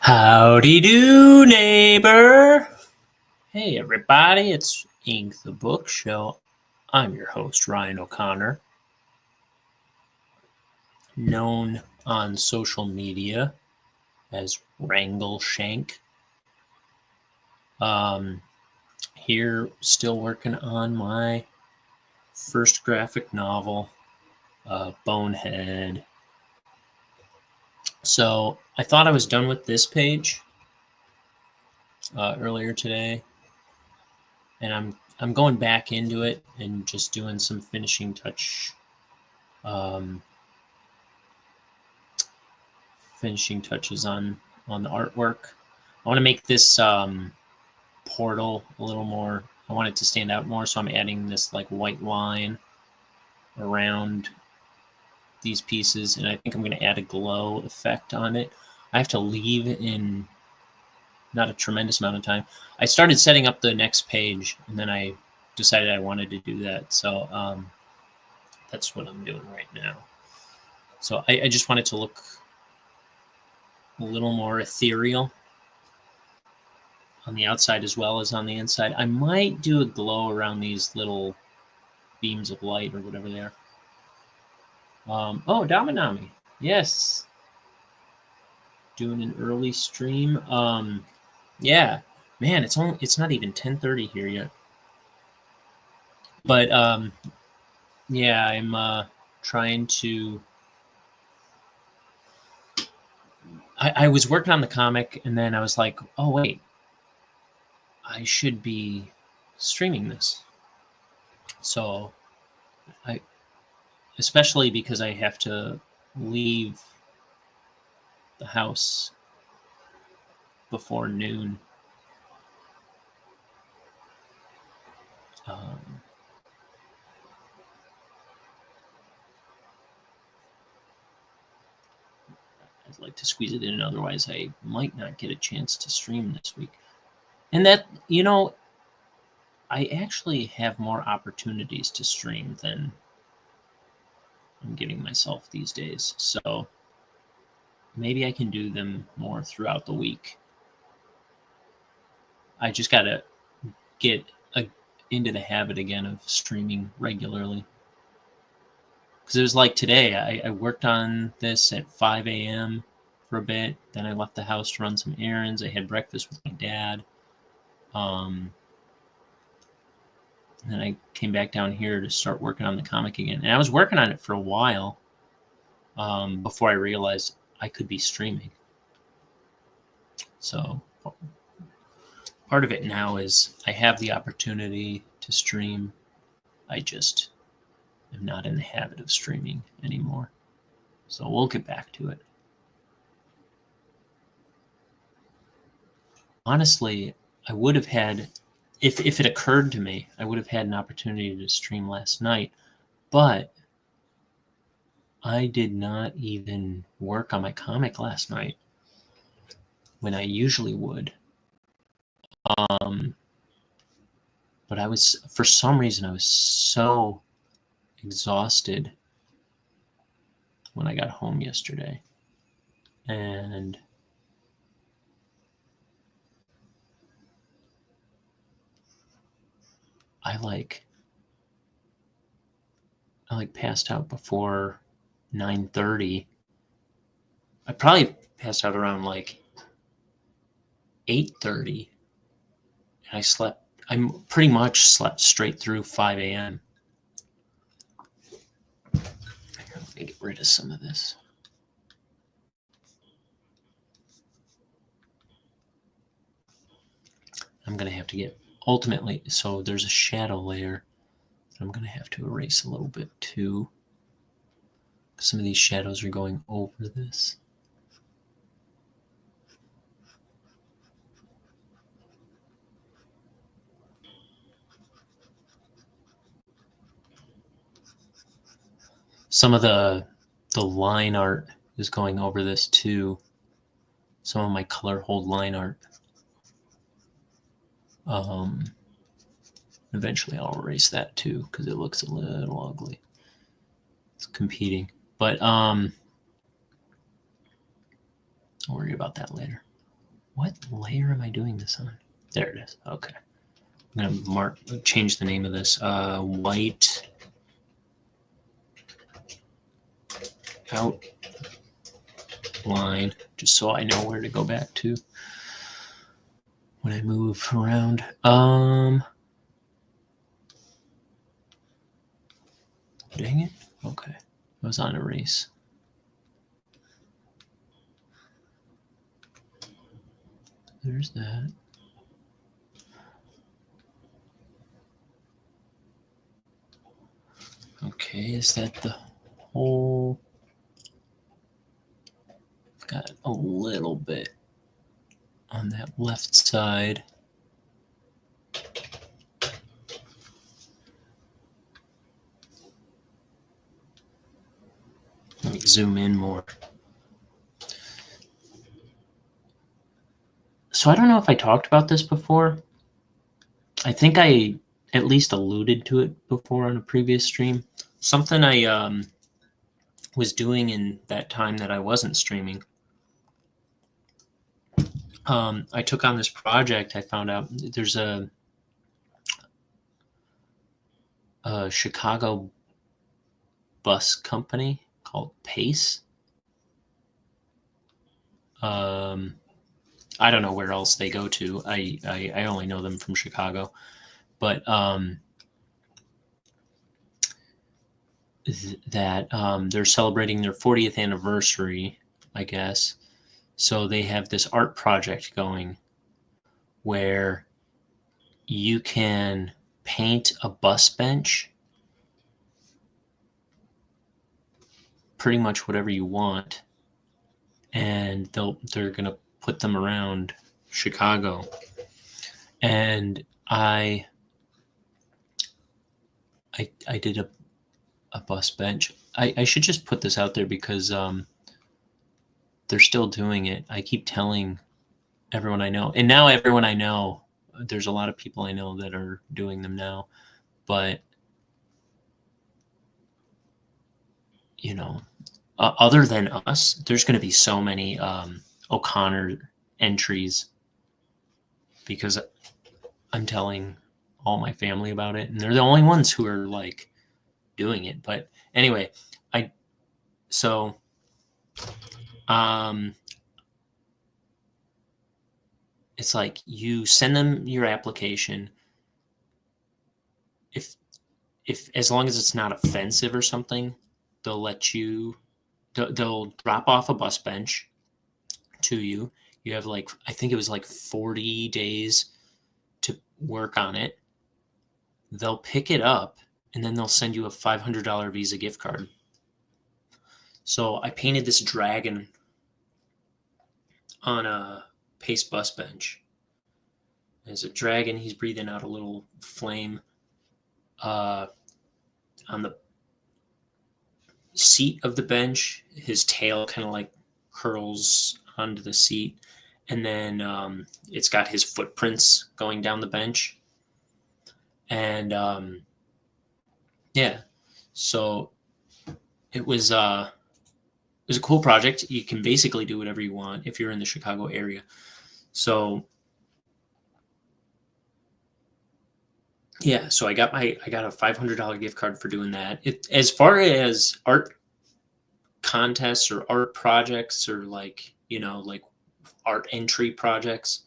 Howdy do, neighbor. Hey, everybody, it's Ink the Book Show. I'm your host, Ryan O'Connor, known on social media as Wrangle Shank. Here, still working on my first graphic novel, Bonehead. So I thought I was done with this page earlier today, and I'm going back into it and just doing some finishing touches on the artwork. I want to make this portal a little more. I want it to stand out more, so I'm adding this like white line around these pieces, and I think I'm going to add a glow effect on it. I have to leave in not a tremendous amount of time. I started setting up the next page, and then I decided I wanted to do that, so that's what I'm doing right now. So I just want it to look a little more ethereal on the outside as well as on the inside. I might do a glow around these little beams of light or whatever they are. Oh, Damanami. Yes. Doing an early stream. Yeah. Man, it's not even 10:30 here yet. But yeah, I'm trying to I was working on the comic, and then I was like, oh wait, I should be streaming this. So especially because I have to leave the house before noon. I'd like to squeeze it in, otherwise I might not get a chance to stream this week. And that, I actually have more opportunities to stream than I'm giving myself these days. So maybe I can do them more throughout the week. I just got to get into the habit again of streaming regularly. Because it was like today, I worked on this at 5 a.m. for a bit. Then I left the house to run some errands. I had breakfast with my dad. And then I came back down here to start working on the comic again. And I was working on it for a while before I realized I could be streaming. So part of it now is I have the opportunity to stream. I just am not in the habit of streaming anymore. So we'll get back to it. Honestly, I would have had, if it occurred to me, I would have had an opportunity to stream last night, but I did not even work on my comic last night when I usually would. But for some reason, I was so exhausted when I got home yesterday. And I passed out before 9:30. I probably passed out around like 8:30. And I pretty much slept straight through 5 a.m. Let me get rid of some of this. I'm going to have to get, ultimately, so there's a shadow layer that I'm going to have to erase a little bit too. Some of these shadows are going over this. Some of the line art is going over this too. Some of my color hold line art. Eventually I'll erase that too because it looks a little ugly. It's competing, but I'll worry about that later. What layer am I doing this on? There it is. Okay. I'm gonna change the name of this. White outline, just so I know where to go back to when I move around. Dang it. Okay. I was on erase. There's that. Okay, is that the whole? I've got a little bit on that left side. Let me zoom in more. So I don't know if I talked about this before. I think I at least alluded to it before on a previous stream. Something I was doing in that time that I wasn't streaming. I took on this project. I found out there's a Chicago bus company called Pace. I don't know where else they go to. I only know them from Chicago, but that they're celebrating their 40th anniversary, I guess. So they have this art project going where you can paint a bus bench pretty much whatever you want, and they're gonna put them around Chicago. And I did a bus bench. I should just put this out there because they're still doing it. I keep telling everyone I know, and now everyone I know, there's a lot of people I know that are doing them now, but you know, other than us, there's going to be so many O'Connor entries because I'm telling all my family about it, and they're the only ones who are like doing it. But anyway, it's like you send them your application. If as long as it's not offensive or something, they'll let you. They'll drop off a bus bench to you. You have like, I think it was like 40 days to work on it. They'll pick it up and then they'll send you a $500 Visa gift card. So I painted this dragon on a Pace bus bench. There's a dragon. He's breathing out a little flame on the seat of the bench. His tail kind of like curls onto the seat, and then it's got his footprints going down the bench. And yeah, so it was a cool project. You can basically do whatever you want if you're in the Chicago area. So yeah, so I got a $500 gift card for doing that. As far as art contests or art projects or like, you know, like art entry projects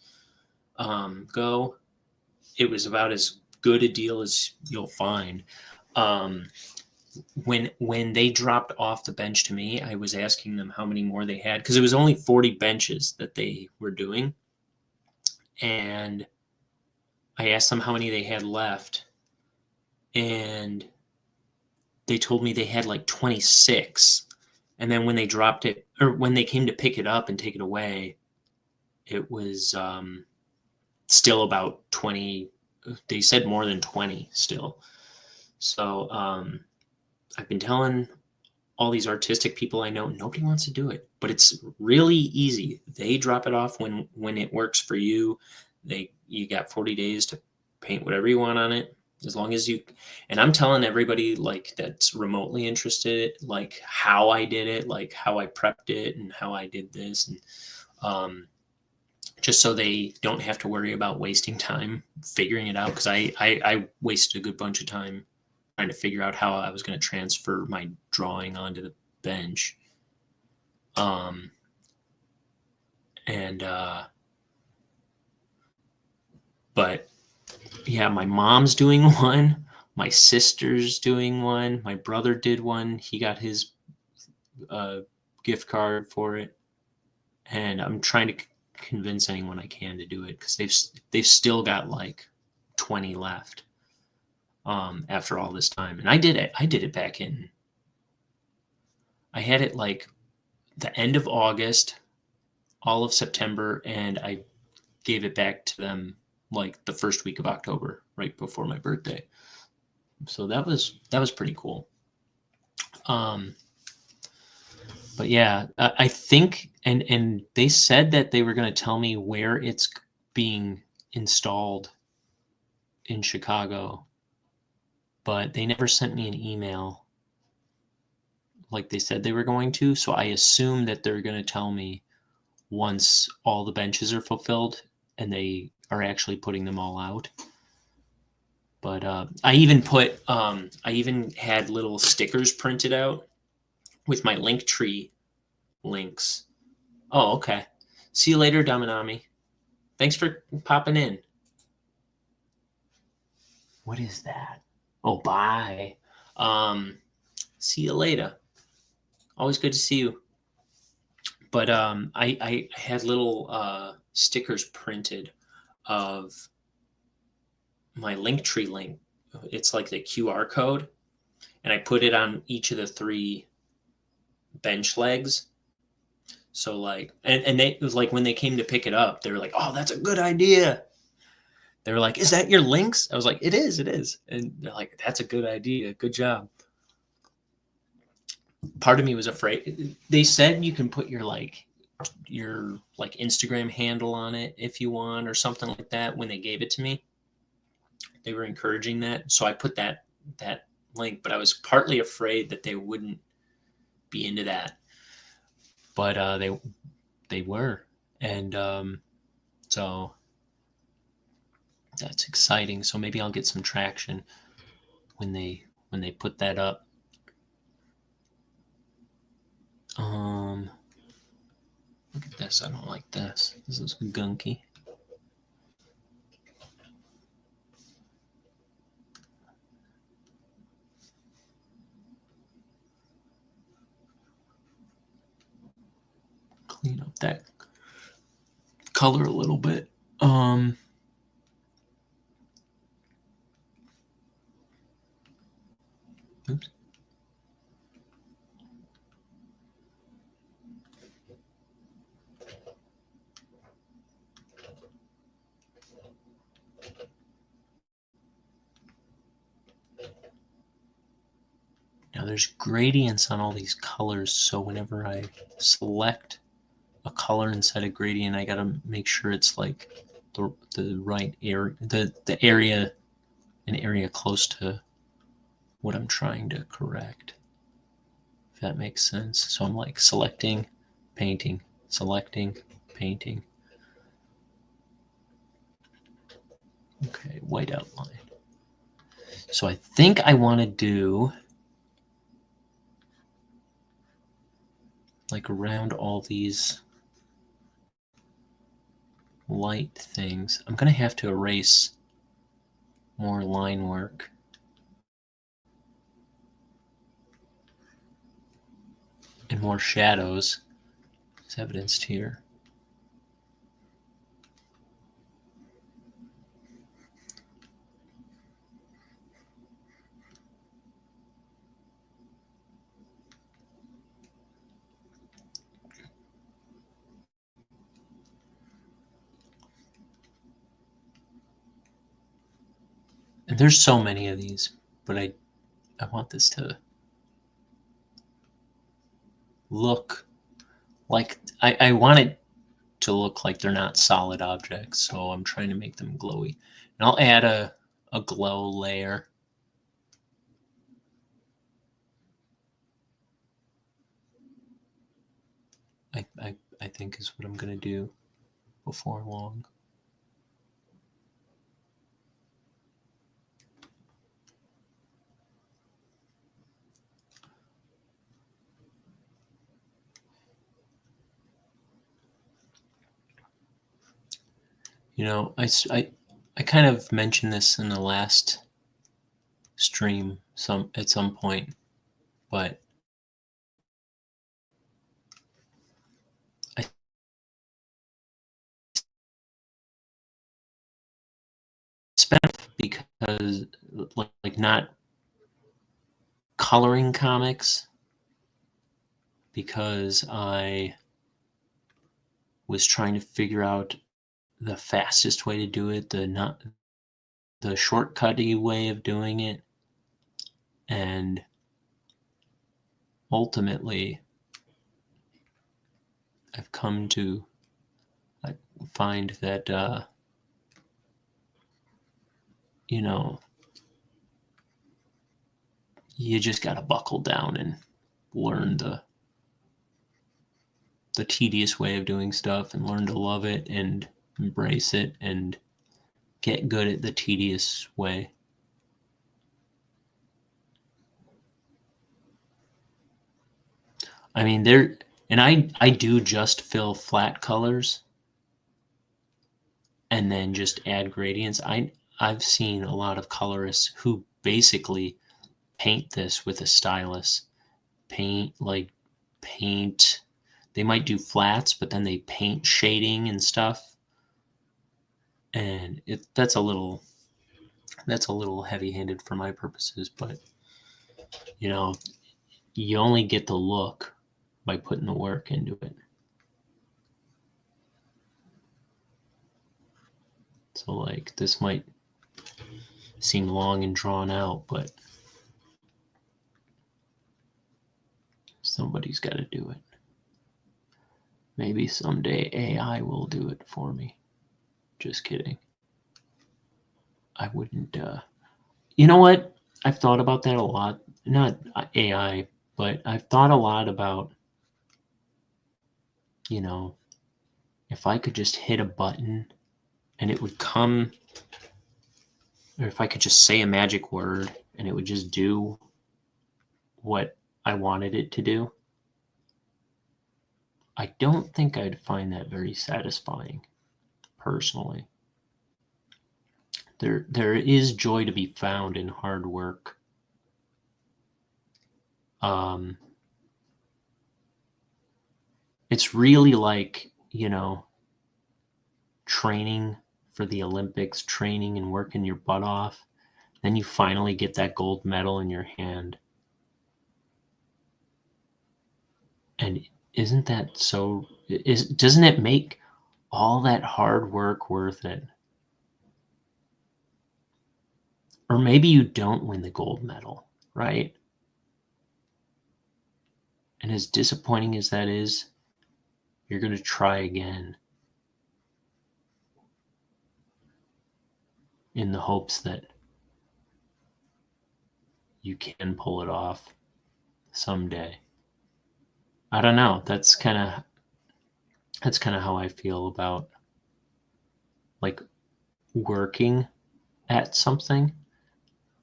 go, it was about as good a deal as you'll find. When they dropped off the bench to me, I was asking them how many more they had because it was only 40 benches that they were doing. And I asked them how many they had left, and they told me they had like 26. And then when they dropped it, or when they came to pick it up and take it away, it was still about 20. They said more than 20 still. So I've been telling all these artistic people I know, nobody wants to do it, but it's really easy. They drop it off when it works for you. You got 40 days to paint whatever you want on it, as long as you. And I'm telling everybody like that's remotely interested, like how I did it, like how I prepped it, and how I did this, and just so they don't have to worry about wasting time figuring it out. Because I wasted a good bunch of time trying to figure out how I was going to transfer my drawing onto the bench. And but yeah, my mom's doing one, my sister's doing one, my brother did one. He got his gift card for it, and I'm trying to convince anyone I can to do it because they've still got like 20 left after all this time. And I did it back in. I had it like the end of August, all of September, and I gave it back to them like the first week of October, right before my birthday. So that was pretty cool. But yeah, I think, and they said that they were going to tell me where it's being installed in Chicago, but they never sent me an email like they said they were going to. So I assume that they're going to tell me once all the benches are fulfilled and they are actually putting them all out. But I even had little stickers printed out with my Linktree links. Oh, okay. See you later, Damanami. Thanks for popping in. What is that? Oh, bye. See you later. Always good to see you. But I had little stickers printed of my Linktree link. It's like the QR code, and I put it on each of the 3 bench legs. So like, and they, it was like when they came to pick it up, they were like, "Oh, that's a good idea." They were like, "Is that your links?" I was like, "It is, it is." And they're like, "That's a good idea. Good job." Part of me was afraid. They said you can put your Instagram handle on it if you want or something like that. When they gave it to me, they were encouraging that, so I put that link. But I was partly afraid that they wouldn't be into that. But they were, and so that's exciting. So maybe I'll get some traction when they put that up. Look at this. I don't like this. This is gunky. Clean up that color a little bit. Oops. Now there's gradients on all these colors, so whenever I select a color and set a gradient, I gotta make sure it's like the right area, the area, an area close to what I'm trying to correct. If that makes sense. So I'm like selecting, painting, selecting, painting. Okay, white outline. So I think I want to do like around all these light things. I'm going to have to erase more line work. And more shadows. It's evidenced here. And there's so many of these, but I want this to look like, I want it to look like they're not solid objects, so I'm trying to make them glowy. And I'll add a glow layer. I think is what I'm going to do before long. You know, I kind of mentioned this in the last stream at some point, but I spent because like not coloring comics because I was trying to figure out the fastest way to do it, the shortcutty way of doing it, and ultimately I've come to find that you know, you just got to buckle down and learn the tedious way of doing stuff and learn to love it and embrace it and get good at the tedious way. I mean, I do just fill flat colors and then just add gradients. I've seen a lot of colorists who basically paint this with a stylus. Paint, they might do flats, but then they paint shading and stuff. And that's a little heavy-handed for my purposes, but you know, you only get the look by putting the work into it. So like this might seem long and drawn out, but somebody's got to do it. Maybe someday AI will do it for me. Just kidding. I wouldn't. You know what? I've thought about that a lot. Not AI, but I've thought a lot about, you know, if I could just hit a button and it would come, or if I could just say a magic word and it would just do what I wanted it to do. I don't think I'd find that very satisfying, personally. There is joy to be found in hard work. It's really like, you know, training for the Olympics, training and working your butt off. Then you finally get that gold medal in your hand. And isn't that so? Doesn't it make all that hard work worth it? Or maybe you don't win the gold medal, right? And as disappointing as that is, you're going to try again in the hopes that you can pull it off someday. I don't know. That's kind of how I feel about like working at something.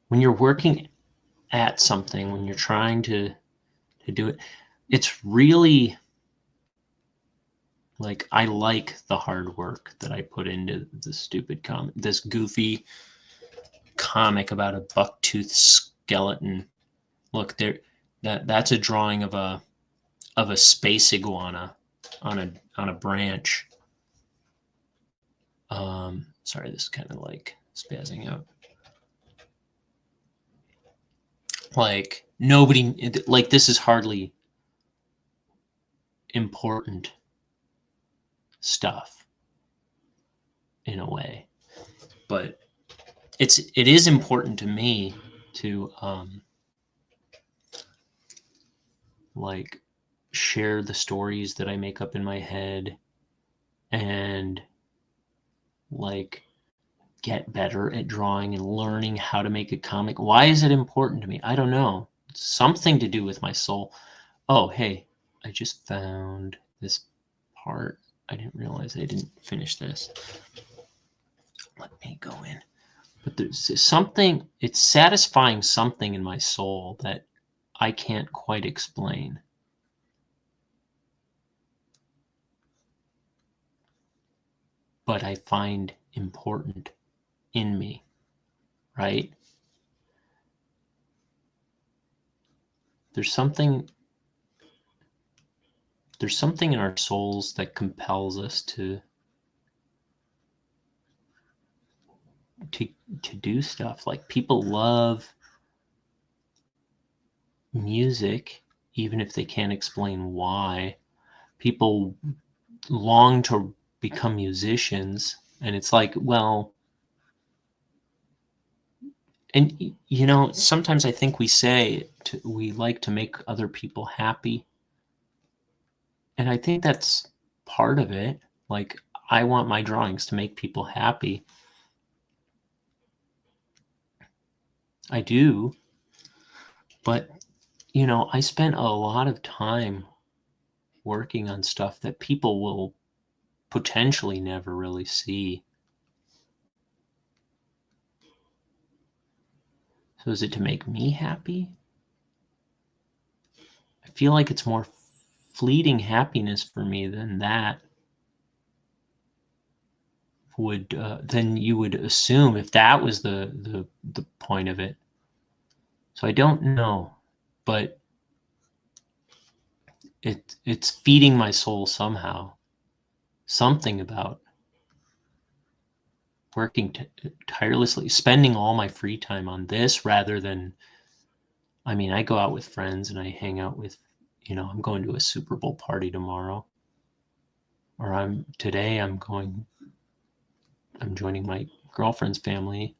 When you're working at something, when you're trying to do it, it's really like I like the hard work that I put into the stupid comic, this goofy comic about a bucktooth skeleton. Look there, that's a drawing of a space iguana on a branch. Sorry, this is kind of like spazzing out. Like nobody, like this is hardly important stuff in a way, but it is important to me to like share the stories that I make up in my head and like get better at drawing and learning how to make a comic. Why is it important to me? I don't know. It's something to do with my soul. Oh, hey, I just found this part I didn't realize I didn't finish this. Let me go in. But there's something, it's satisfying something in my soul that I can't quite explain. But I find important in me, right? There's something in our souls that compels us to do stuff. Like, people love music, even if they can't explain why. People long to become musicians, and it's like, well, and sometimes I think we say we like to make other people happy, and I think that's part of it. Like, I want my drawings to make people happy. I do. But, I spent a lot of time working on stuff that people will potentially never really see. So is it to make me happy? I feel like it's more fleeting happiness for me than that would than you would assume if that was the point of it. So I don't know, but it's feeding my soul somehow. Something about working tirelessly, spending all my free time on this rather than, I go out with friends and I hang out with, I'm going to a Super Bowl party tomorrow, or I'm joining my girlfriend's family,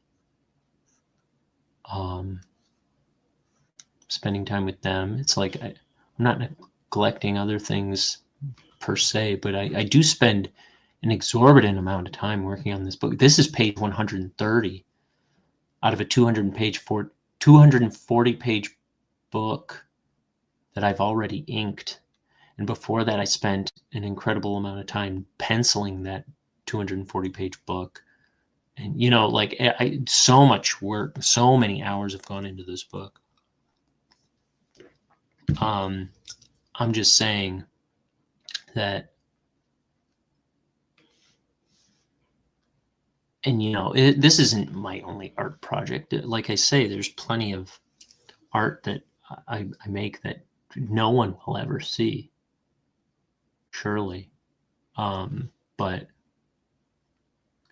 spending time with them. It's like I'm not neglecting other things per se, but I do spend an exorbitant amount of time working on this book. This is page 130 out of a 240 page book that I've already inked. And before that, I spent an incredible amount of time penciling that 240 page book. And, so much work, so many hours have gone into this book. I'm just saying that, and this isn't my only art project. Like I say, there's plenty of art that I make that no one will ever see, surely. But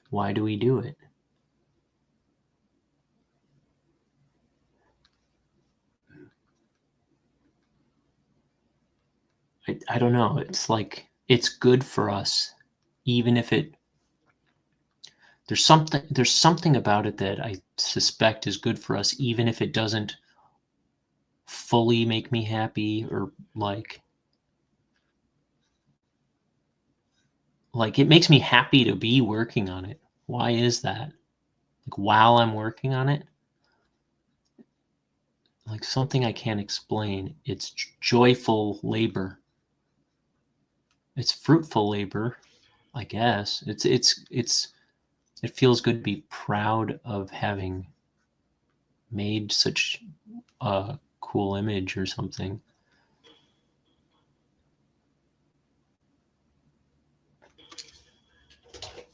why do we do it? I don't know. It's like, it's good for us, even if there's something about it that I suspect is good for us, even if it doesn't fully make me happy, or like it makes me happy to be working on it. Why is that? Like, while I'm working on it, like something I can't explain, it's joyful labor. It's fruitful labor, I guess. It feels good to be proud of having made such a cool image or something.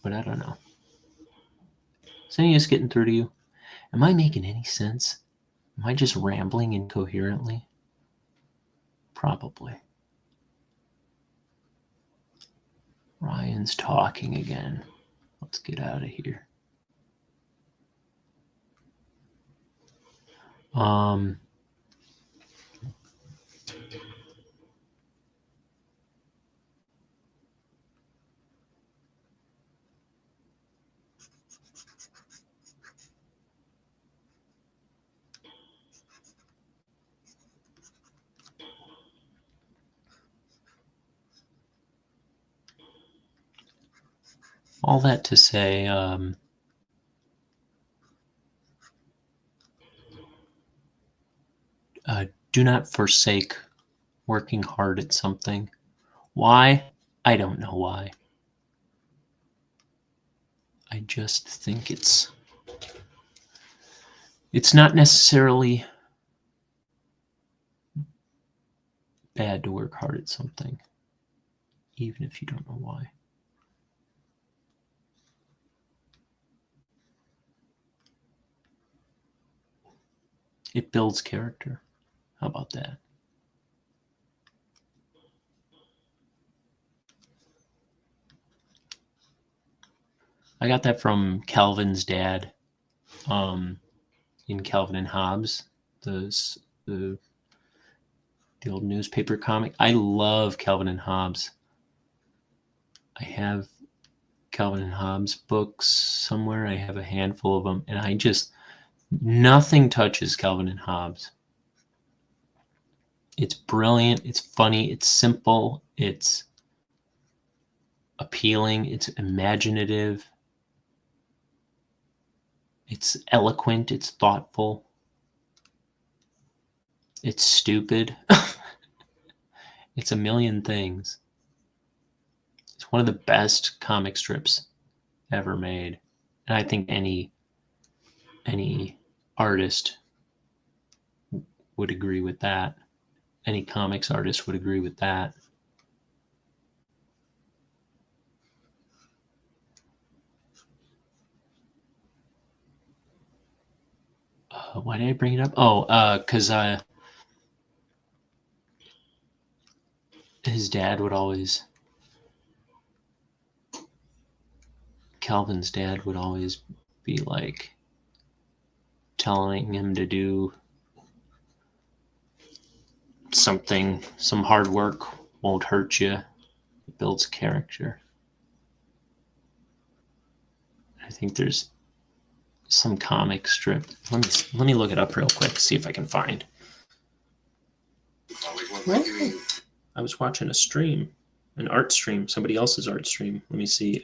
But I don't know. Is any of this getting through to you? Am I making any sense? Am I just rambling incoherently? Probably. Ryan's talking again. Let's get out of here. All that to say, do not forsake working hard at something. Why? I don't know why. I just think it's not necessarily bad to work hard at something, even if you don't know why. It builds character. How about that? I got that from Calvin's dad, in Calvin and Hobbes, the old newspaper comic. I love Calvin and Hobbes. I have Calvin and Hobbes books somewhere. I have a handful of them, and nothing touches Calvin and Hobbes. It's brilliant, it's funny, it's simple, it's appealing, it's imaginative, it's eloquent, it's thoughtful, it's stupid. It's a million things. It's one of the best comic strips ever made. And I think any artist would agree with that. Any comics artist would agree with that. Why did I bring it up? Because his dad would always, Calvin's dad would always be like telling him to do something, some hard work won't hurt you. It builds character. I think there's some comic strip. Let me look it up real quick, see if I can find. I was watching a stream, an art stream, somebody else's art stream. Let me see.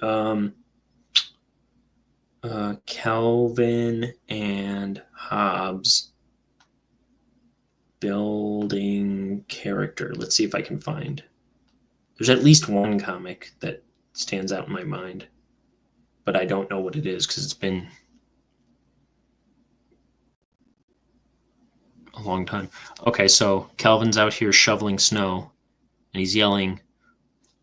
Calvin and Hobbes building character. Let's see if I can find. There's at least one comic that stands out in my mind, but I don't know what it is because it's been a long time. Okay, so Calvin's out here shoveling snow, and he's yelling,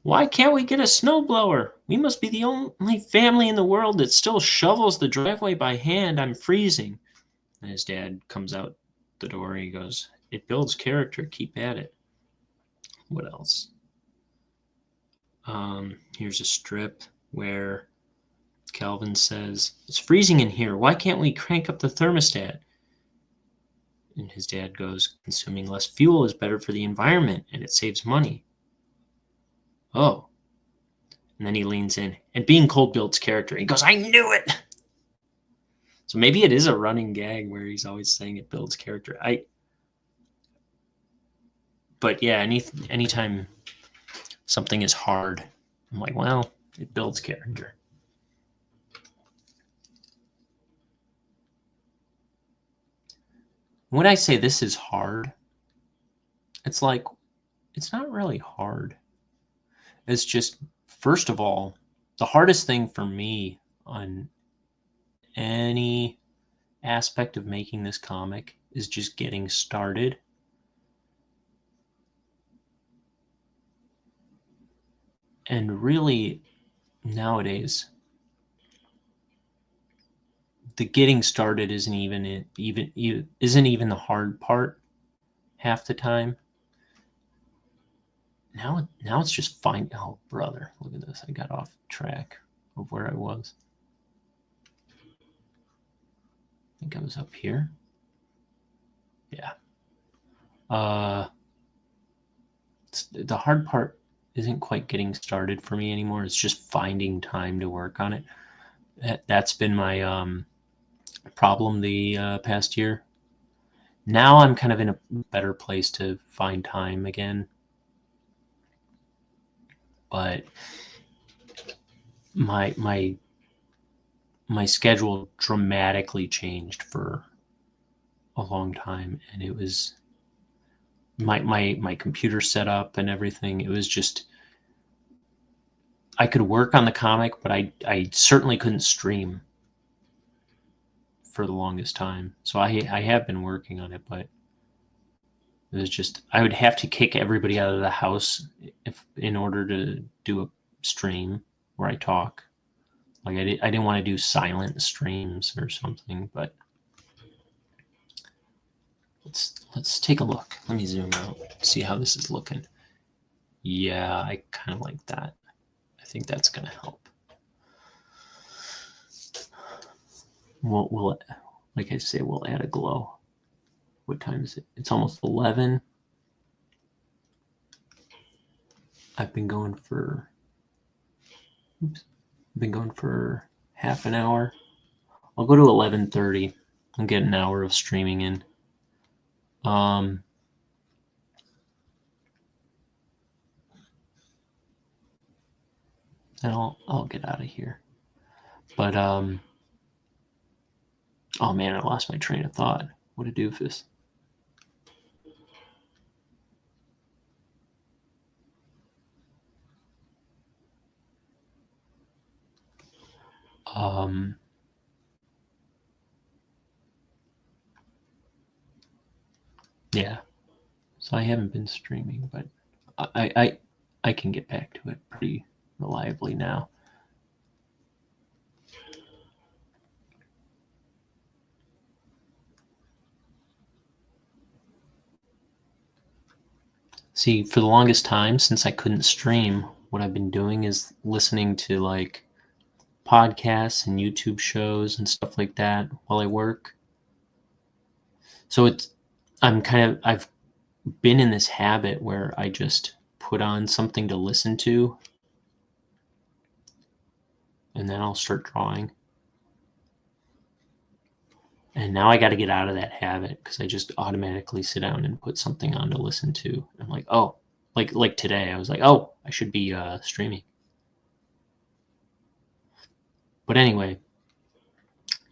"Why can't we get a snowblower? We must be the only family in the world that still shovels the driveway by hand. I'm freezing." And his dad comes out the door and he goes, "It builds character. Keep at it." What else? Here's a strip where Calvin says, "It's freezing in here. Why can't we crank up the thermostat?" And his dad goes, "Consuming less fuel is better for the environment and it saves money." Oh. And then he leans in, "And being cold builds character." He goes, "I knew it." So maybe it is a running gag where he's always saying it builds character. But yeah, anytime something is hard, I'm like, well, it builds character. When I say this is hard, it's like, it's not really hard. It's just, first of all, the hardest thing for me on any aspect of making this comic is just getting started. And really, nowadays, the getting started isn't even the hard part half the time. Now it's just fine. Oh, brother, look at this. I got off track of where I was. I think I was up here. Yeah. The hard part isn't quite getting started for me anymore. It's just finding time to work on it. That's been my problem the past year. Now I'm kind of in a better place to find time again. But my schedule dramatically changed for a long time, and it was my computer setup and everything. It was just, I could work on the comic, but I certainly couldn't stream for the longest time. So I have been working on it, but it was just I would have to kick everybody out of the house if in order to do a stream where I talk. Like I didn't want to do silent streams or something, but let's take a look. Let me zoom out, see how this is looking. Yeah, I kind of like that. I think that's gonna help. We'll like I say, we'll add a glow. What time is it? It's almost 11. I've been going for half an hour. I'll go to 11:30 and get an hour of streaming in. And I'll get out of here. But oh man, I lost my train of thought. What a doofus. Yeah. So I haven't been streaming, but I can get back to it pretty reliably now. See, for the longest time, since I couldn't stream, what I've been doing is listening to like podcasts and YouTube shows and stuff like that while I work. So I've been in this habit where I just put on something to listen to and then I'll start drawing. And now I got to get out of that habit because I just automatically sit down and put something on to listen to. I'm like, oh, like today, I was like, oh, I should be streaming. But anyway,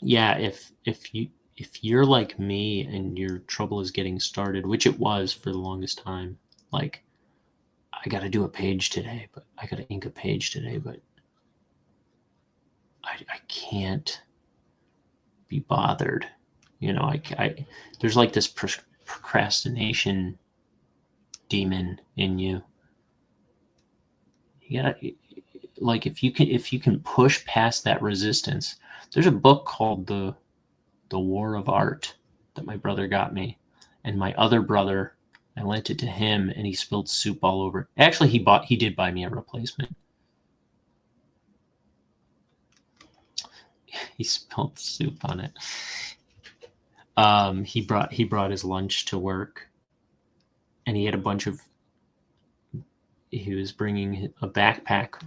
yeah, if you're like me and your trouble is getting started, which it was for the longest time, like I got to do a page today, but I got to ink a page today, but I can't be bothered. You know, there's like this procrastination demon in you. You gotta, like, if you can push past that resistance. There's a book called the War of Art that my brother got me, and my other brother, I lent it to him, and he spilled soup all over. Actually, he did buy me a replacement. He spilled soup on it. He brought his lunch to work, and he had a bunch of. He was bringing a backpack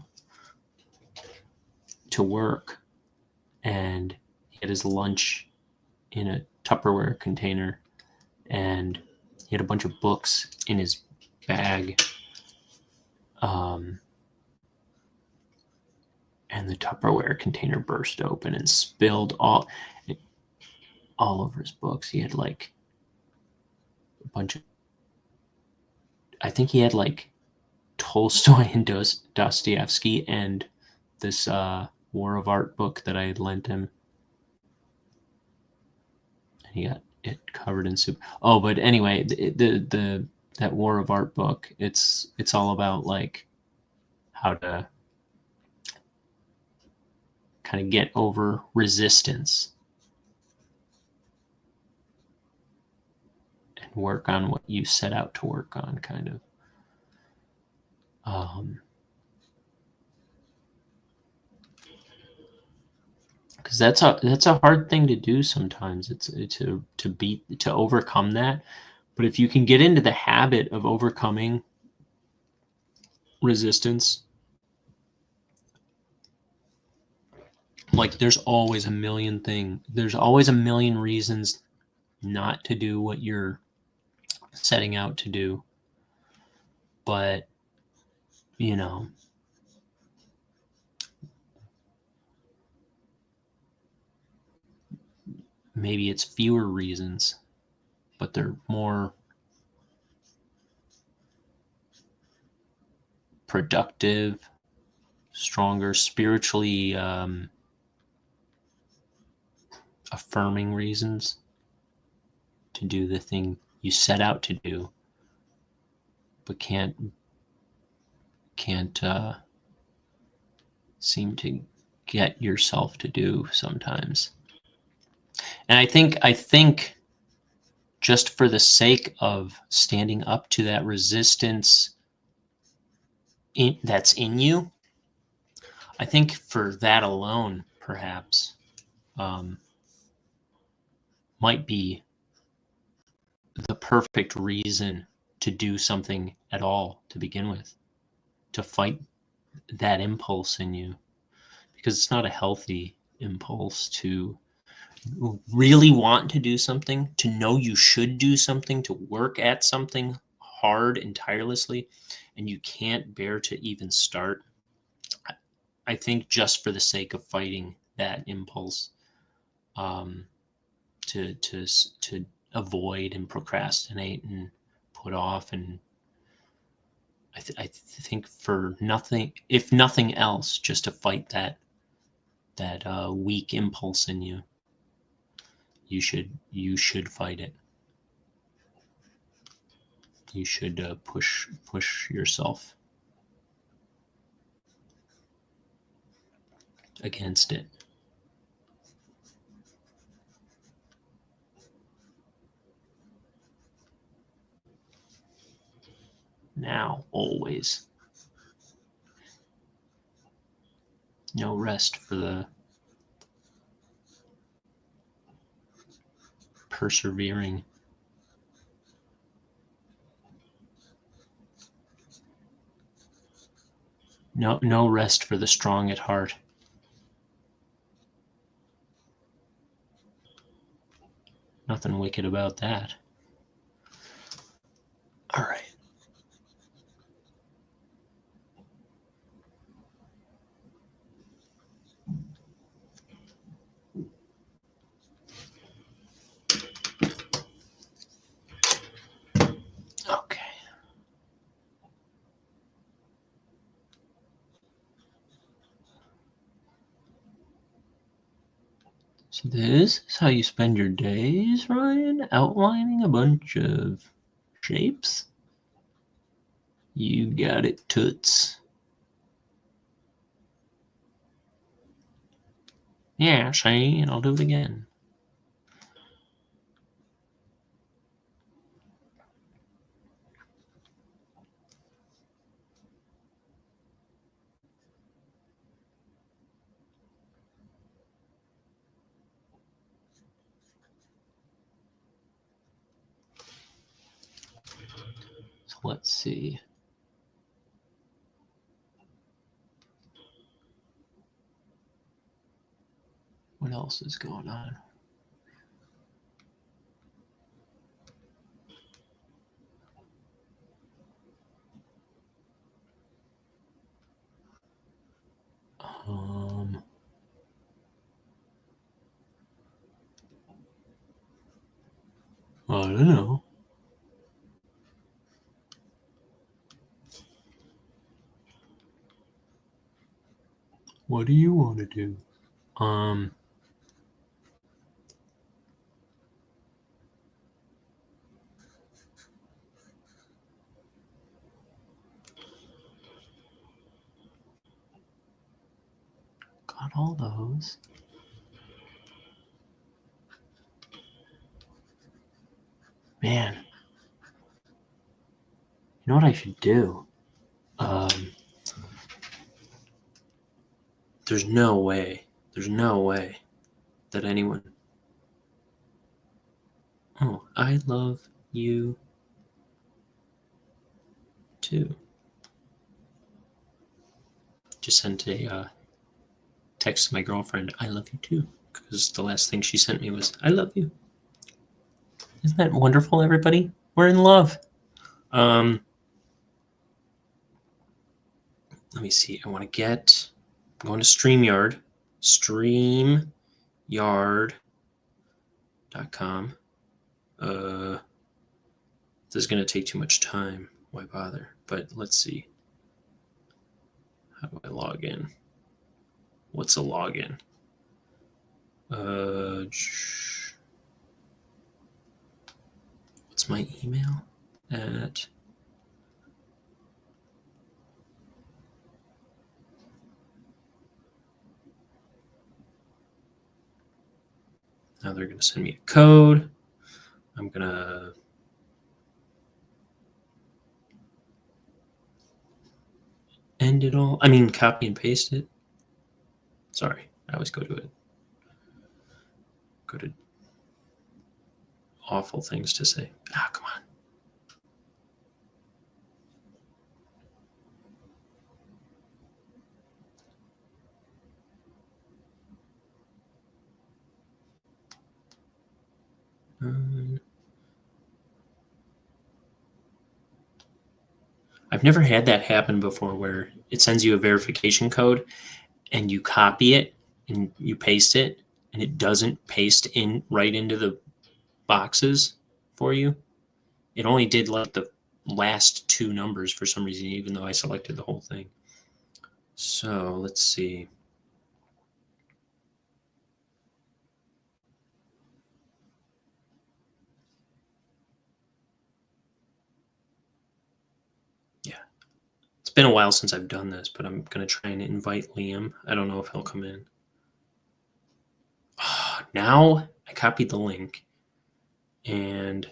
to work, and he had his lunch in a Tupperware container, and he had a bunch of books in his bag. And the Tupperware container burst open and spilled all over his books. He had like a bunch of. I think he had like Tolstoy and Dostoevsky and this War of Art book that I had lent him. And he got it covered in soup. Oh, but anyway, the that War of Art book, it's all about like how to kind of get over resistance and work on what you set out to work on, kind of. Because that's a hard thing to do sometimes. It's to overcome that. But if you can get into the habit of overcoming resistance, like there's always a million reasons not to do what you're setting out to do. But you know, maybe it's fewer reasons, but they're more productive stronger, spiritually affirming reasons to do the thing you set out to do, but can't seem to get yourself to do sometimes. And I think just for the sake of standing up to that resistance that's in you, I think for that alone, perhaps, might be the perfect reason to do something at all to begin with, to fight that impulse in you, because it's not a healthy impulse to really want to do something, to know you should do something, to work at something hard and tirelessly, and you can't bear to even start. I think just for the sake of fighting that impulse, to avoid and procrastinate and put off, and I think for nothing, if nothing else, just to fight that weak impulse in you, you should fight it. You should push yourself against it. Now, always. No rest for the persevering. No rest for the strong at heart. Nothing wicked about that. All right. Okay. So this is how you spend your days, Ryan? Outlining a bunch of shapes? You got it, toots. Yeah, Shane, I'll do it again. So let's see. What else is going on? I don't know. What do you want to do? Got all those. Man. You know what I should do? There's no way that anyone... Oh, I love you too. Just sent a text to my girlfriend, I love you too, because the last thing she sent me was, I love you. Isn't that wonderful, everybody? We're in love. Let me see. I'm going to StreamYard. StreamYard.com. This is going to take too much time. Why bother? But let's see. How do I log in? What's a login? What's my email? At now they're going to send me a code. I'm going to end it all. I mean, copy and paste it. Sorry, I always go to awful things to say. Ah, come on. I've never had that happen before where it sends you a verification code and you copy it and you paste it and it doesn't paste in right into the boxes for you. It only did like the last two numbers for some reason, even though I selected the whole thing. So let's see. Yeah. It's been a while since I've done this, but I'm going to try and invite Liam. I don't know if he'll come in. Oh, now I copied the link and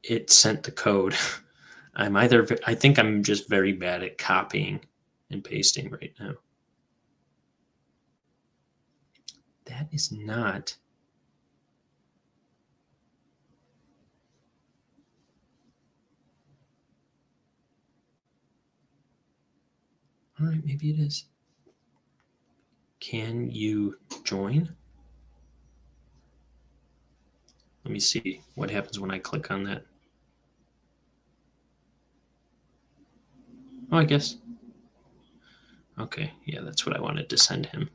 it sent the code. I think I'm just very bad at copying and pasting right now. That is not. All right, maybe it is. Can you join? Let me see what happens when I click on that. Oh, I guess. Okay, yeah, that's what I wanted to send him.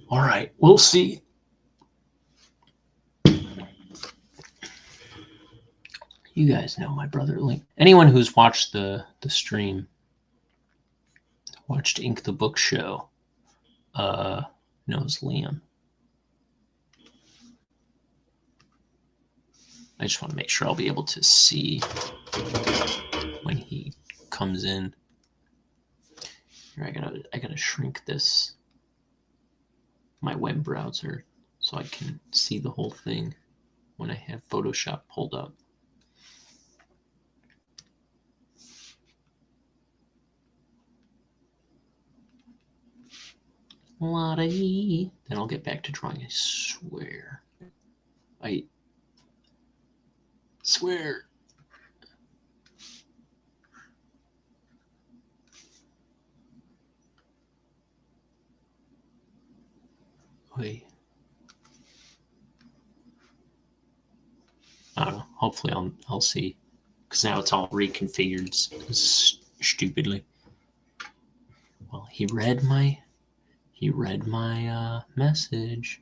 All right, we'll see. You guys know my brother Link. Anyone who's watched the stream, watched Ink the Book Show, knows Liam. I just want to make sure I'll be able to see when he comes in. Here, I gotta shrink this, my web browser, so I can see the whole thing when I have Photoshop pulled up. Then I'll get back to drawing, I swear. I swear. Wait. I don't know. Hopefully I'll see. Because now it's all reconfigured stupidly. Well, he read my message.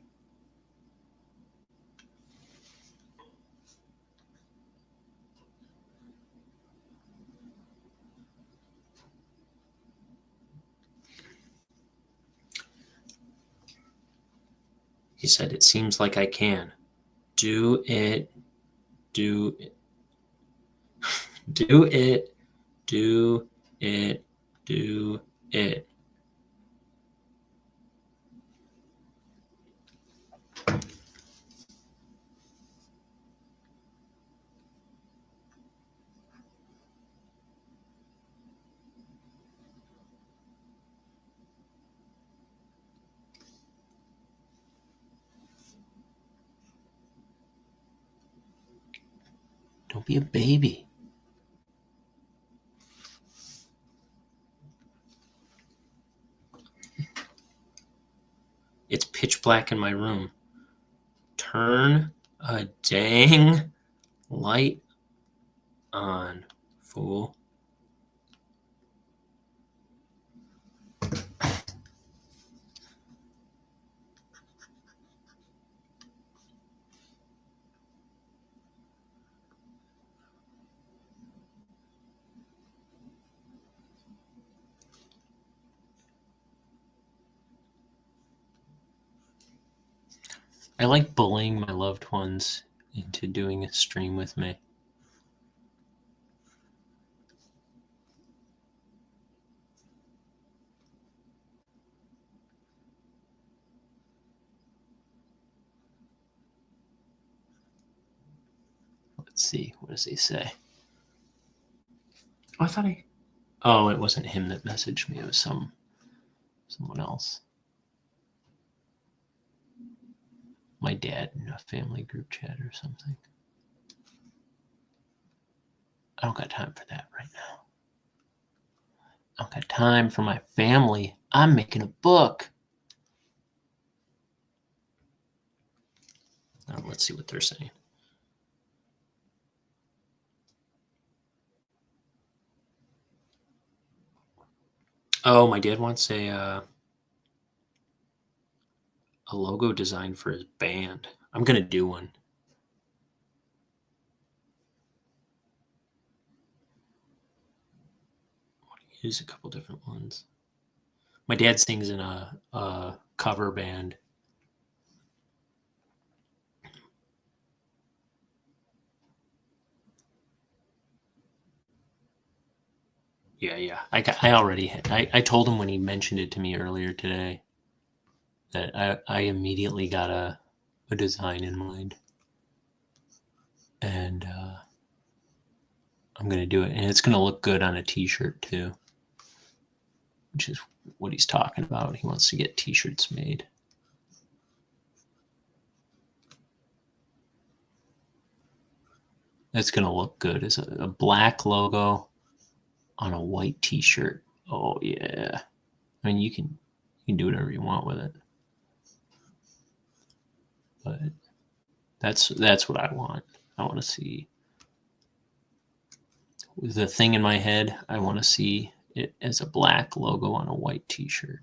He said, "It seems like I can. Do it. Do it. Do it. Do it. Do it." Don't be a baby. It's pitch black in my room. Turn a dang light on, fool. I like bullying my loved ones into doing a stream with me. Let's see. What does he say? Oh, I thought I... Oh, it wasn't him that messaged me. It was someone else. My dad in a family group chat or something. I don't got time for that right now. I don't got time for my family. I'm making a book. Now, let's see what they're saying. Oh, my dad wants a logo design for his band. I'm gonna do one. Use a couple different ones. My dad sings in a cover band. Yeah. I already I told him when he mentioned it to me earlier today that I immediately got a design in mind, and I'm gonna do it, and it's gonna look good on a T-shirt too, which is what he's talking about. He wants to get T-shirts made. That's gonna look good as a black logo on a white T-shirt. Oh yeah. I mean, you can do whatever you want with it, but that's what I want. I want to see the thing in my head. I want to see it as a black logo on a white T-shirt.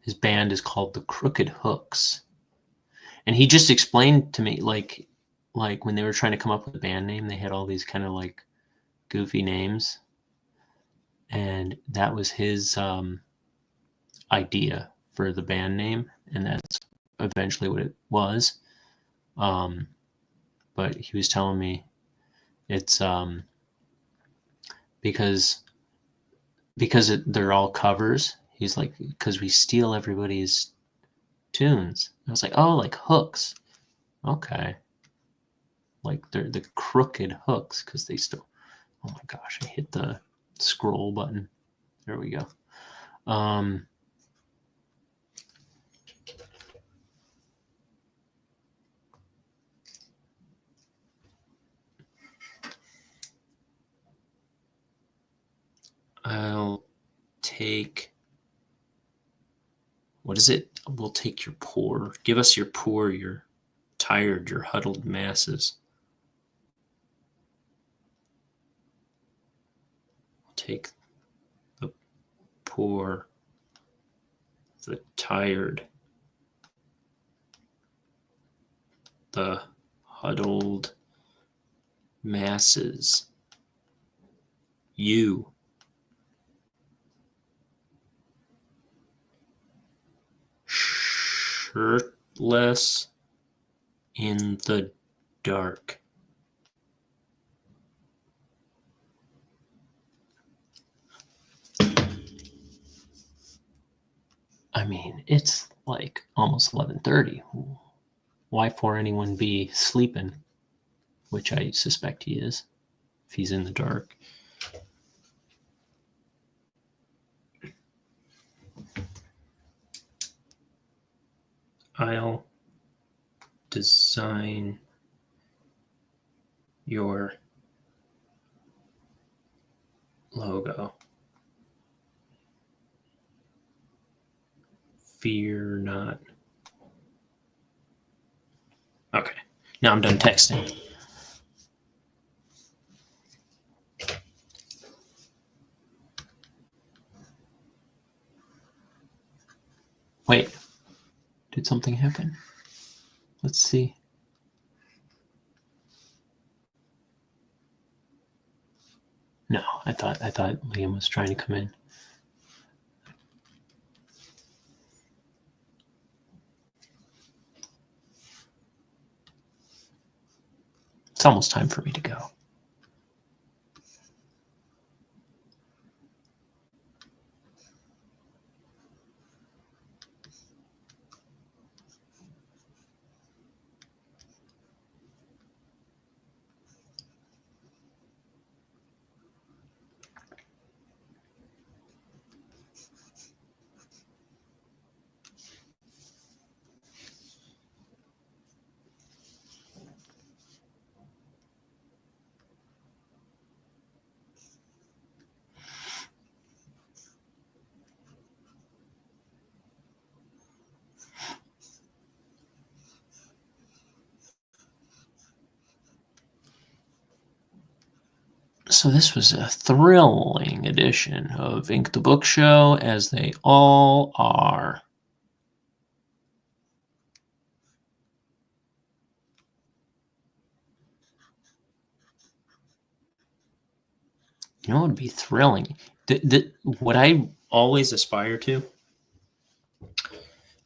His band is called the Crooked Hooks, and he just explained to me like when they were trying to come up with a band name, they had all these kind of like goofy names, and that was his idea for the band name, and that's eventually what it was. But he was telling me it's because they're all covers. He's like, because we steal everybody's tunes. I was like, oh, like hooks. Okay. Like they're the crooked hooks because they still. Oh my gosh! I hit the scroll button. There we go. I'll take. What is it? We'll take your poor. Give us your poor, your tired, your huddled masses. We'll take the poor, the tired, the huddled masses. You. Shirtless in the dark. I mean, it's like almost 11:30. Why for anyone be sleeping? Which I suspect he is, if he's in the dark. I'll design your logo. Fear not. Okay, now I'm done texting. Wait, did something happen? Let's see. No, I thought Liam was trying to come in. It's almost time for me to go. So this was a thrilling edition of Ink the Book Show, as they all are. You know what would be thrilling? What I always aspire to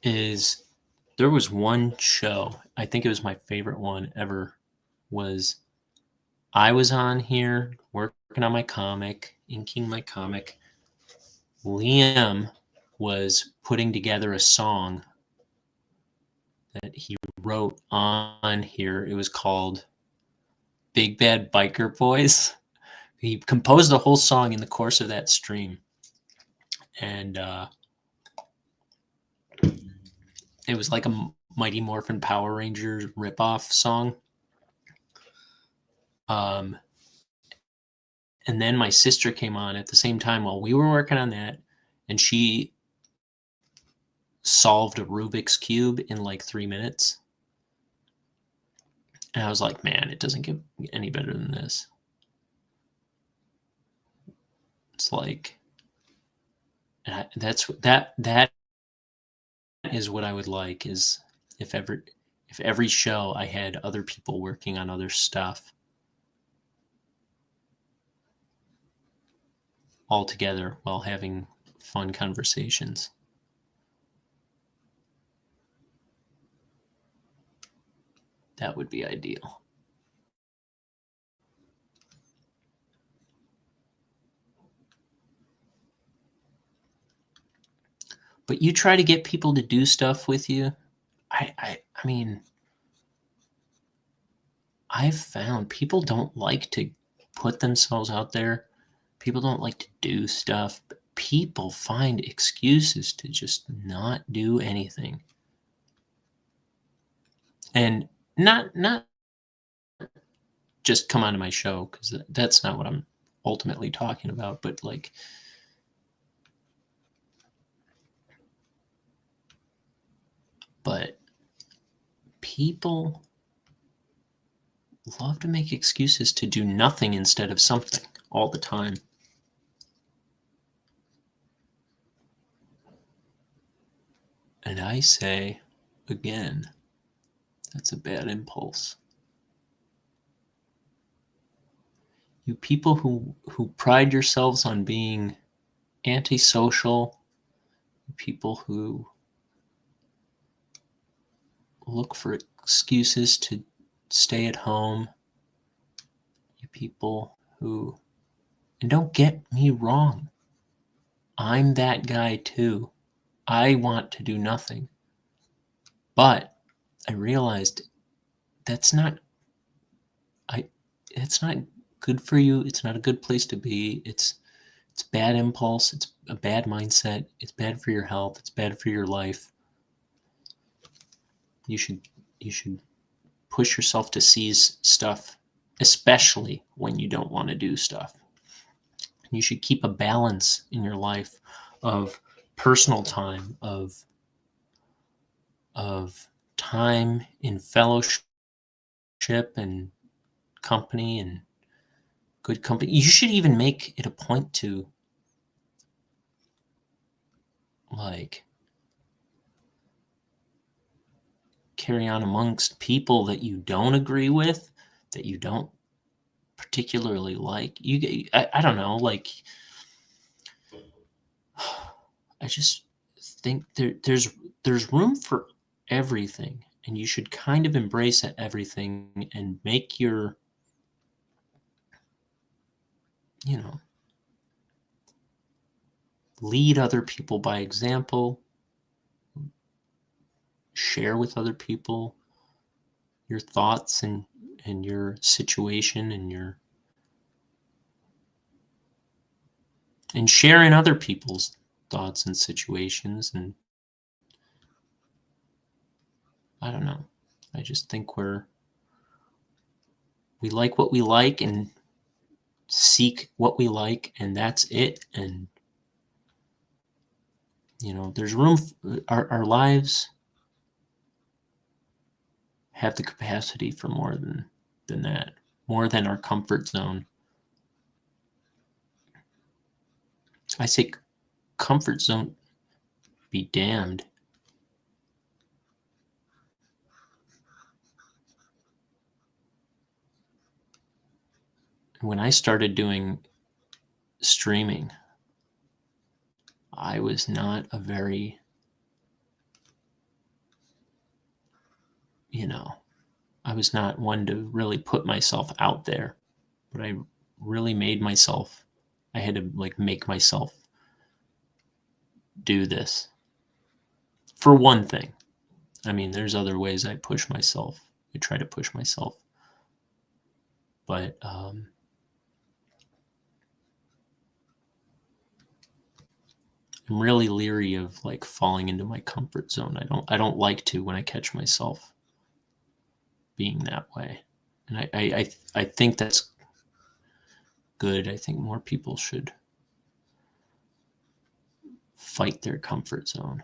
is, there was one show, I think it was my favorite one ever, was I was on here working on my comic, inking my comic. Liam was putting together a song that he wrote on here. It was called Big Bad Biker Boys. He composed the whole song in the course of that stream. And it was like a Mighty Morphin Power Rangers ripoff song. And then my sister came on at the same time while we were working on that, and she solved a Rubik's Cube in like 3 minutes. And I was like, man, it doesn't get any better than this. It's like, that is what I would like, is if every show I had other people working on other stuff all together while having fun conversations. That would be ideal. But you try to get people to do stuff with you. I mean, I've found people don't like to put themselves out there. People don't like to do stuff. But people find excuses to just not do anything. And not just come onto my show, because that's not what I'm ultimately talking about, but like, but people love to make excuses to do nothing instead of something all the time. And I say, again, that's a bad impulse. You people who pride yourselves on being antisocial, people who look for excuses to stay at home, you people who, and don't get me wrong, I'm that guy too. I want to do nothing. But I realized that's not it's not good for you. It's not a good place to be. It's bad impulse. It's a bad mindset. It's bad for your health. It's bad for your life. You should push yourself to seize stuff, especially when you don't want to do stuff. You should keep a balance in your life of personal time, of time in fellowship and company and good company. You should even make it a point to, like, carry on amongst people that you don't agree with, that you don't particularly like. I don't know, like, I just think there's room for everything, and you should kind of embrace everything and make your lead other people by example, share with other people your thoughts and your situation and share in other people's thoughts and situations. And I don't know. I just think we like what we like and seek what we like, and that's it. And there's room. Our lives have the capacity for more than that, more than our comfort zone. I say comfort zone be damned. When I started doing streaming, I was not a very, I was not one to really put myself out there, but I really made myself, I had to make myself do this. For one thing. I mean, there's other ways I push myself. I try to push myself. But I'm really leery of falling into my comfort zone. I don't like to when I catch myself being that way. And I think that's good. I think more people should fight their comfort zone.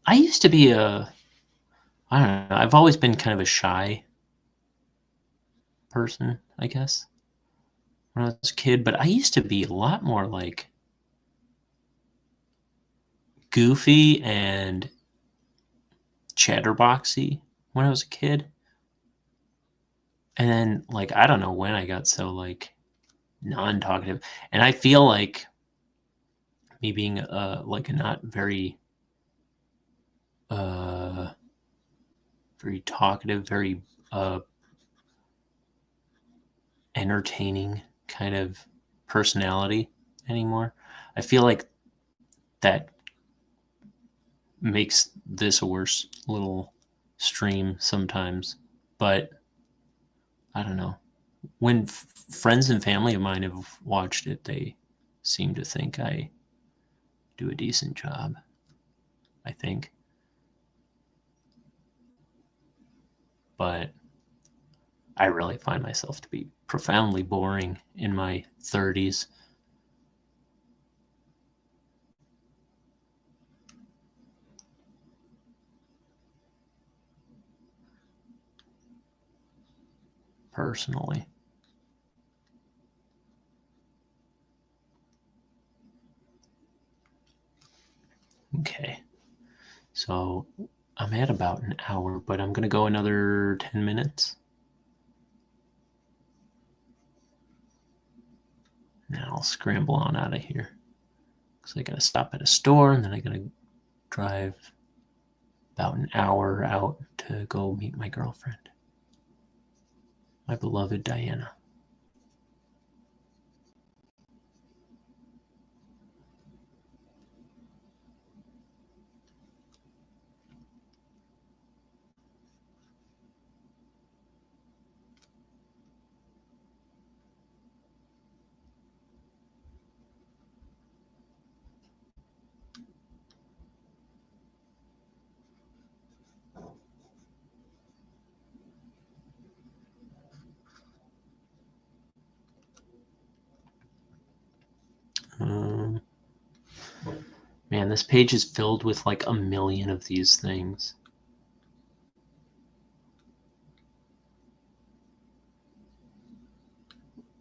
I used to be I don't know, I've always been kind of a shy person, I guess, when I was a kid, but I used to be a lot more goofy and chatterboxy when I was a kid. And then I don't know when I got so non-talkative. And I feel like me being a not very very talkative, very entertaining kind of personality anymore. I feel like that makes this a worse little stream sometimes. But I don't know. When friends and family of mine have watched it, they seem to think I do a decent job, I think. But I really find myself to be profoundly boring in my 30s. Personally. Okay. So I'm at about an hour, but I'm going to go another 10 minutes. Now I'll scramble on out of here. Because I got to stop at a store, and then I got to drive about an hour out to go meet my girlfriend. My beloved Diana. Man, this page is filled with like a million of these things.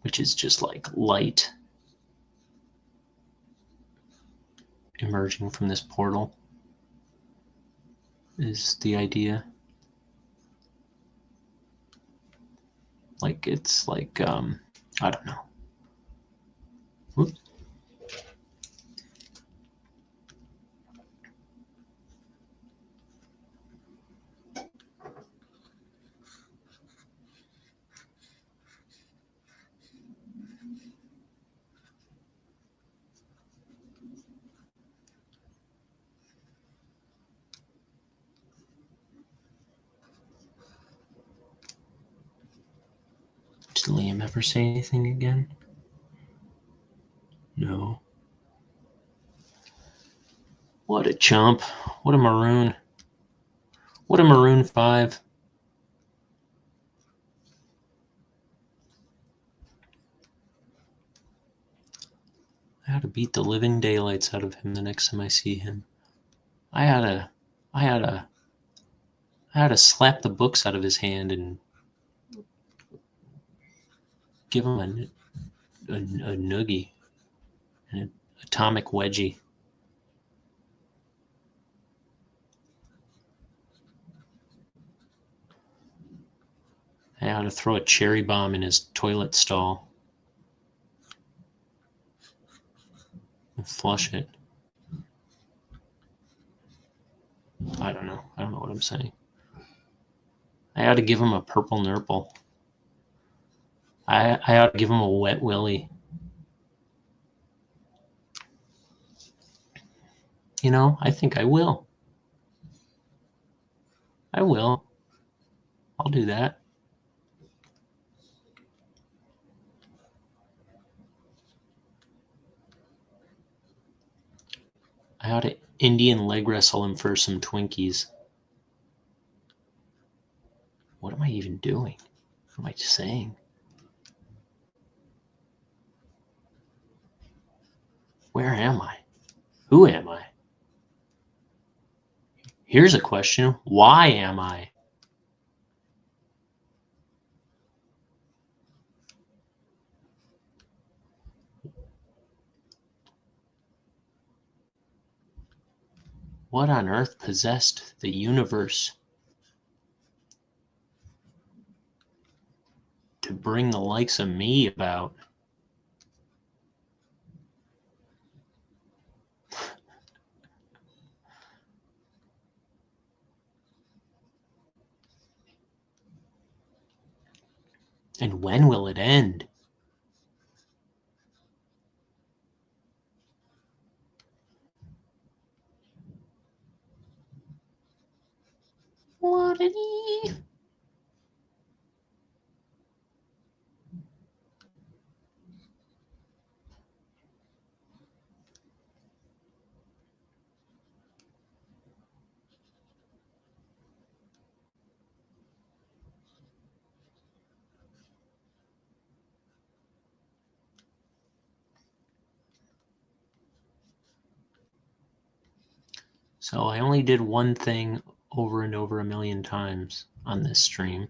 Which is just like light emerging from this portal is the idea. Like it's like, I don't know. Whoop. Did Liam ever say anything again? No. What a chump. What a maroon. What a maroon 5. I ought to beat the living daylights out of him the next time I see him. I ought to slap the books out of his hand and give him a noogie, an atomic wedgie. I ought to throw a cherry bomb in his toilet stall and flush it. I don't know what I'm saying. I ought to give him a purple nurple. I ought to give him a wet willy. You know, I think I will. I will. I'll do that. I ought to Indian leg wrestle him for some Twinkies. What am I even doing? What am I saying? Where am I? Who am I? Here's a question. Why am I? What on earth possessed the universe to bring the likes of me about? And when will it end? What-a-dee. So I only did one thing over and over a million times on this stream.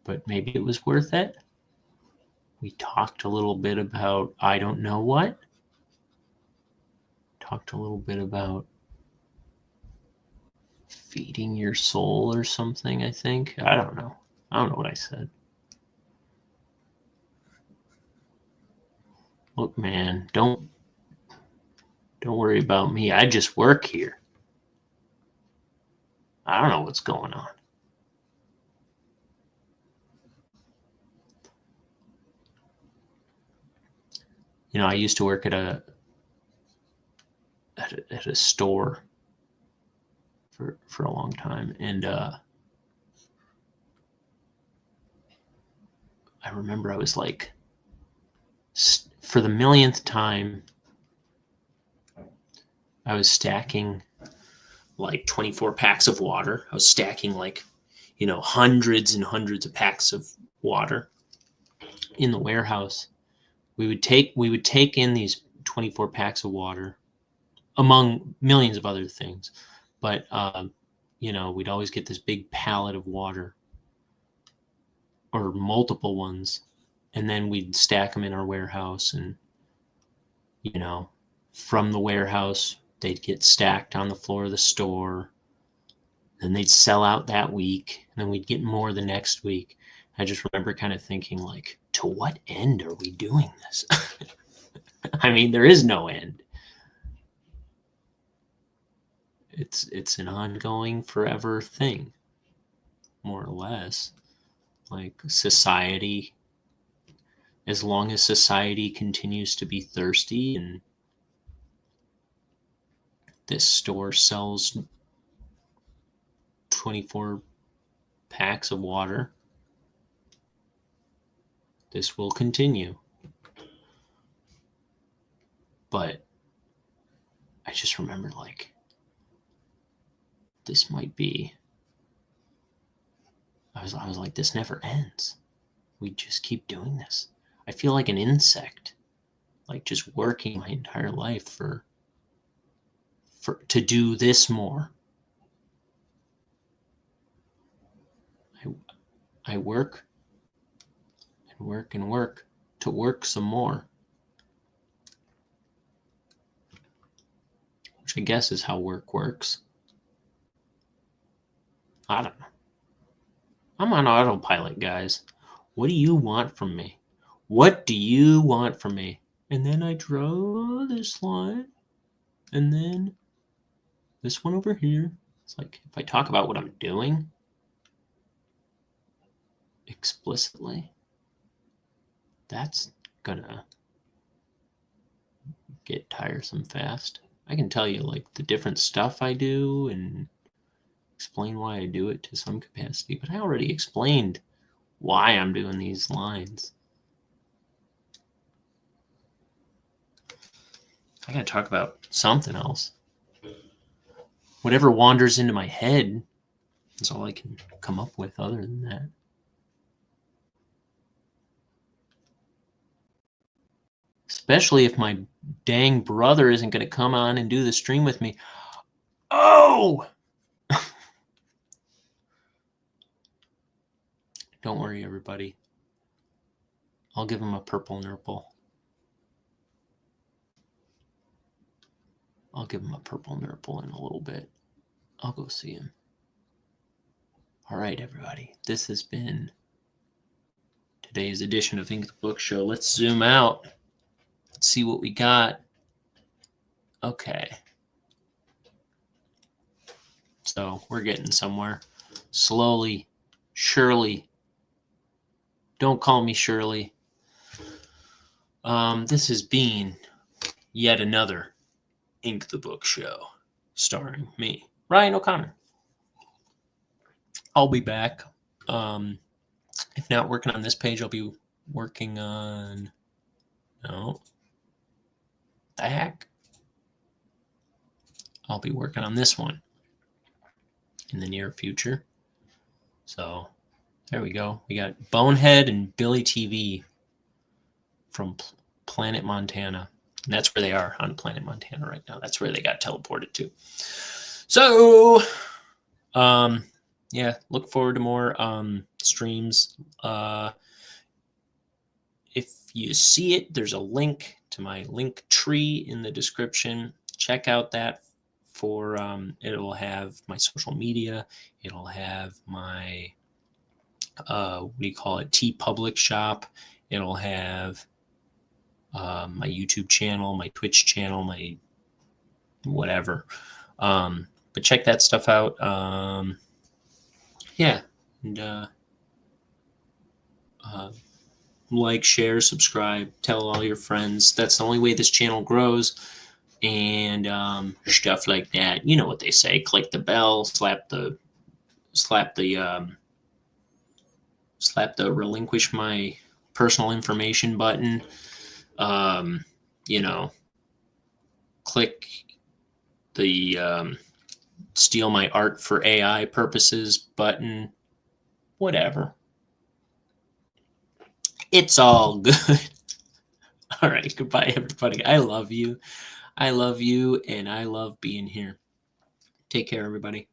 But maybe it was worth it. We talked a little bit about I don't know what. Talked a little bit about feeding your soul or something, I think. I don't know. I don't know what I said. Look, man, don't worry about me. I just work here. I don't know what's going on. You know, I used to work at a store for a long time, and I remember I was like, for the millionth time, I was stacking like 24 packs of water. I was stacking like, you know, hundreds and hundreds of packs of water in the warehouse. We would take in these 24 packs of water, among millions of other things. But, you know, we'd always get this big pallet of water, or multiple ones, and then we'd stack them in our warehouse, and, you know, from the warehouse, they'd get stacked on the floor of the store, and they'd sell out that week, and then we'd get more the next week. I just remember kind of thinking, like, to what end are we doing this? I mean, there is no end. It's an ongoing, forever thing, more or less. Like, society, as long as society continues to be thirsty and this store sells 24 packs of water, this will continue. But I just remember, like, this might be, I was like, this never ends. We just keep doing this. I feel like an insect, like just working my entire life for to do this more. I work and work and work to work some more, which I guess is how work works. I don't know. I'm on autopilot, guys. What do you want from me? What do you want from me? And then I draw this line, and then this one over here. It's like, if I talk about what I'm doing explicitly, that's gonna get tiresome fast. I can tell you, like, the different stuff I do and explain why I do it to some capacity, but I already explained why I'm doing these lines. I gotta talk about something else. Whatever wanders into my head is all I can come up with other than that. Especially if my dang brother isn't going to come on and do the stream with me. Oh! Don't worry, everybody. I'll give him a purple nurple. I'll give him a purple nurple in a little bit. I'll go see him. All right, everybody. This has been today's edition of Ink the Book Show. Let's zoom out. Let's see what we got. Okay. So we're getting somewhere. Slowly, surely. Don't call me Shirley. This has been yet another Ink the Book Show, starring me, Ryan O'Connor. I'll be back. If not working on this page, I'll be working on, no, the heck? I'll be working on this one in the near future. So there we go. We got Bonehead and Billy TV from Planet Montana. And that's where they are, on Planet Montana right now. That's where they got teleported to. So, yeah, look forward to more streams. If you see it, there's a link to my link tree in the description. Check out that. For it'll have my social media. It'll have my what do you call it? TeePublic shop. It'll have my YouTube channel, my Twitch channel, my whatever. But check that stuff out. Yeah, and like, share, subscribe, tell all your friends. That's the only way this channel grows. And stuff like that. You know what they say. Click the bell, slap the relinquish my personal information button. You know, click the steal my art for AI purposes button. Whatever. It's all good. All right. Goodbye, everybody. I love you. I love you, and I love being here. Take care, everybody.